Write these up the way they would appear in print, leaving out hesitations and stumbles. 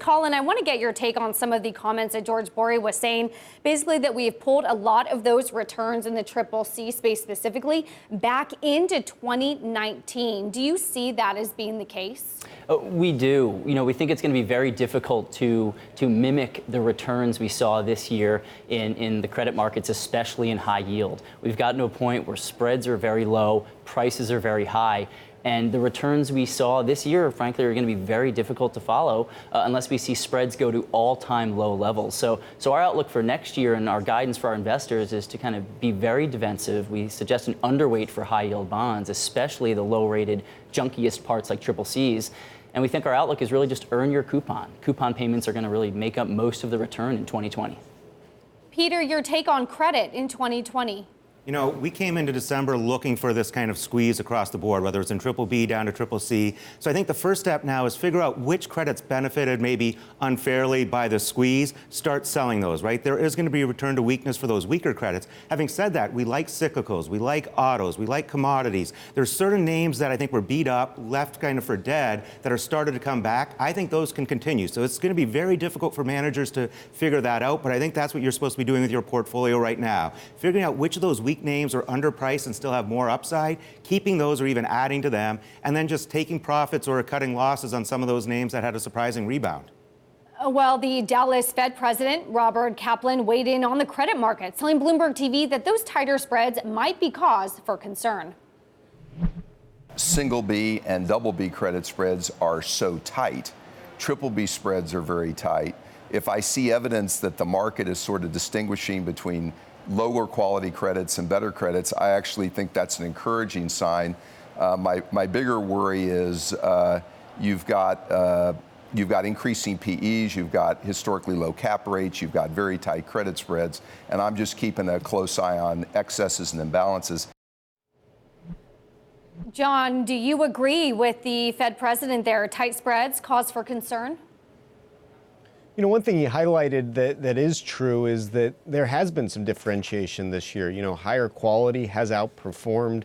Collin, I want to get your take on some of the comments that George Borey was saying, basically that we have pulled a lot of those returns in the triple C space specifically back into 2019. Do you see that as being the case? We do. We think it's going to be very difficult to mimic the returns we saw this year in the credit markets, especially in high yield. We've gotten to a point where spreads are very low, prices are very high. And the returns we saw this year, frankly, are going to be very difficult to follow unless we see spreads go to all-time low levels. So our outlook for next year and our guidance for our investors is to kind of be very defensive. We suggest an underweight for high-yield bonds, especially the low-rated, junkiest parts like triple Cs. And we think our outlook is really just earn your coupon. Coupon payments are going to really make up most of the return in 2020. Peter, your take on credit in 2020? We came into December looking for this kind of squeeze across the board, whether it's in triple B down to triple C. So I think the first step now is figure out which credits benefited maybe unfairly by the squeeze, start selling those, right? There is going to be a return to weakness for those weaker credits. Having said that, we like cyclicals, we like autos, we like commodities. There's certain names that I think were beat up, left kind of for dead, that are started to come back. I think those can continue. So it's going to be very difficult for managers to figure that out, but I think that's what you're supposed to be doing with your portfolio right now. Figuring out which of those weak names are underpriced and still have more upside, keeping those or even adding to them, and then just taking profits or cutting losses on some of those names that had a surprising rebound. Well, the Dallas Fed president, Robert Kaplan, weighed in on the credit markets, telling Bloomberg TV that those tighter spreads might be cause for concern. Single B and double B credit spreads are so tight. Triple B spreads are very tight. If I see evidence that the market is sort of distinguishing between lower quality credits and better credits, I actually think that's an encouraging sign. My bigger worry is you've got increasing PEs, you've got historically low cap rates, you've got very tight credit spreads, and I'm just keeping a close eye on excesses and imbalances. John, do you agree with the Fed president there? Tight spreads cause for concern? One thing he highlighted that is true is that there has been some differentiation this year. Higher quality has outperformed.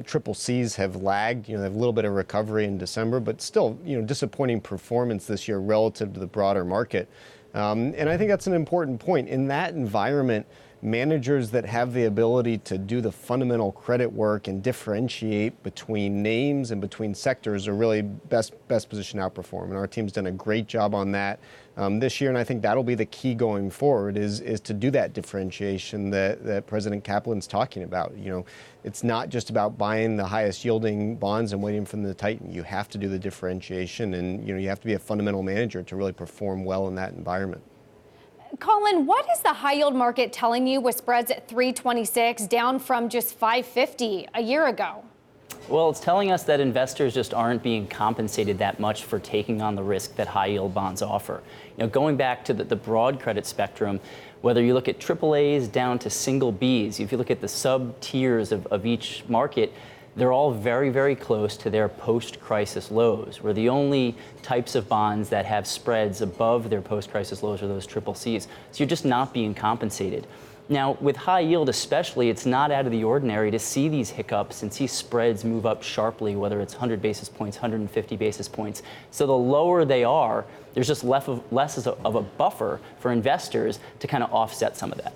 Triple Cs have lagged. They have a little bit of recovery in December, but still, disappointing performance this year relative to the broader market. And I think that's an important point. In that environment, managers that have the ability to do the fundamental credit work and differentiate between names and between sectors are really best positioned to outperform. And our team's done a great job on that this year, and I think that'll be the key going forward is to do that differentiation that President Kaplan's talking about. It's not just about buying the highest yielding bonds and waiting for them to tighten. You have to do the differentiation, and you have to be a fundamental manager to really perform well in that environment. Collin, what is the high yield market telling you with spreads at 326 down from just 550 a year ago? Well, it's telling us that investors just aren't being compensated that much for taking on the risk that high yield bonds offer. Going back to the broad credit spectrum, whether you look at AAAs down to single Bs, if you look at the sub tiers of each market, they're all very, very close to their post-crisis lows. Where the only types of bonds that have spreads above their post-crisis lows are those triple Cs. So you're just not being compensated. Now, with high yield especially, it's not out of the ordinary to see these hiccups and see spreads move up sharply, whether it's 100 basis points, 150 basis points. So the lower they are, there's just less of a buffer for investors to kind of offset some of that.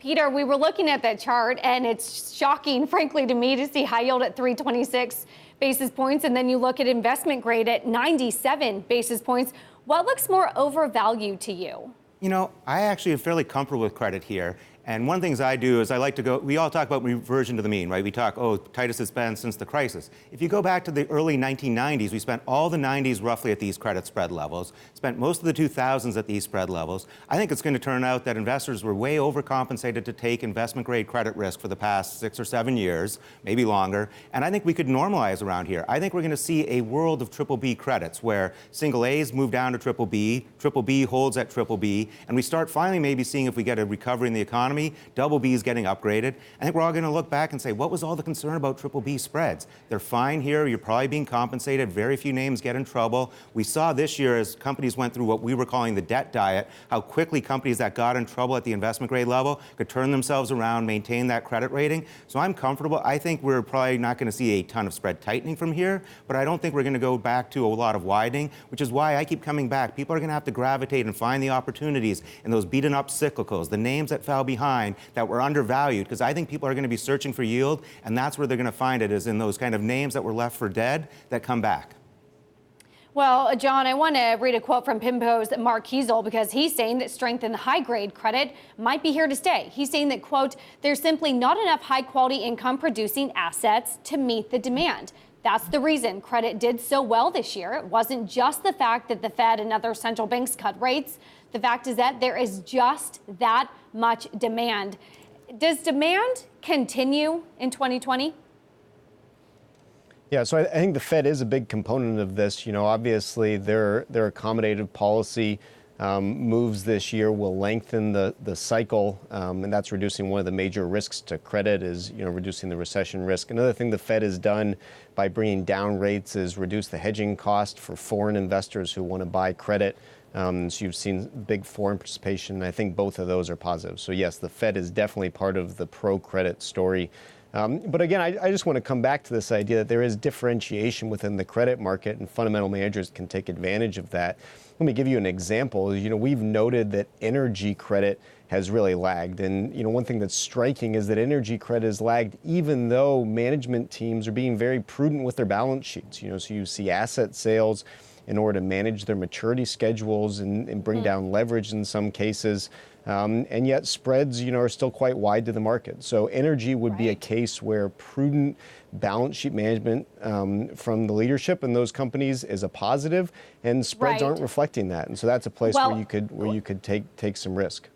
Peter, we were looking at that chart, and it's shocking, frankly, to me to see high yield at 326 basis points, and then you look at investment grade at 97 basis points. What looks more overvalued to you? I actually am fairly comfortable with credit here. And one of the things I do is I like to go, we all talk about reversion to the mean, right? We talk, tightest it's been since the crisis. If you go back to the early 1990s, we spent all the 90s roughly at these credit spread levels, spent most of the 2000s at these spread levels. I think it's going to turn out that investors were way overcompensated to take investment grade credit risk for the past 6 or 7 years, maybe longer. And I think we could normalize around here. I think we're going to see a world of triple B credits where single A's move down to triple B holds at triple B, and we start finally maybe seeing if we get a recovery in the economy economy. Double B is getting upgraded. I think we're all going to look back and say, what was all the concern about triple B spreads? They're fine here. You're probably being compensated. Very few names get in trouble. We saw this year as companies went through what we were calling the debt diet, how quickly companies that got in trouble at the investment grade level could turn themselves around, maintain that credit rating. So I'm comfortable. I think we're probably not going to see a ton of spread tightening from here, but I don't think we're going to go back to a lot of widening, which is why I keep coming back. People are going to have to gravitate and find the opportunities in those beaten up cyclicals, the names that fell behind that were undervalued, because I think people are going to be searching for yield, and that's where they're going to find it, is in those kind of names that were left for dead that come back. Well, John, I want to read a quote from PIMCO's Mark Kiesel, because he's saying that strength in high-grade credit might be here to stay. He's saying that, quote, there's simply not enough high-quality income-producing assets to meet the demand. That's the reason credit did so well this year. It wasn't just the fact that the Fed and other central banks cut rates. The fact is that there is just that much demand. Does demand continue in 2020? Yeah, so I think the Fed is a big component of this. You know, obviously their accommodative policy moves this year will lengthen the cycle, and that's reducing one of the major risks to credit, is, you know, reducing the recession risk. Another thing the Fed has done by bringing down rates is reduce the hedging cost for foreign investors who want to buy credit. So you've seen big foreign participation, and I think both of those are positive. So yes, the Fed is definitely part of the pro-credit story. But again, I just want to come back to this idea that there is differentiation within the credit market, and fundamental managers can take advantage of that. Let me give you an example. You know, we've noted that energy credit has really lagged. And, you know, one thing that's striking is that energy credit has lagged even though management teams are being very prudent with their balance sheets. You know, so you see asset sales in order to manage their maturity schedules and bring down leverage in some cases. And yet spreads, you know, are still quite wide to the market. So energy would be a case where prudent balance sheet management from the leadership in those companies is a positive, and spreads aren't reflecting that. And so that's a place where you could take some risk.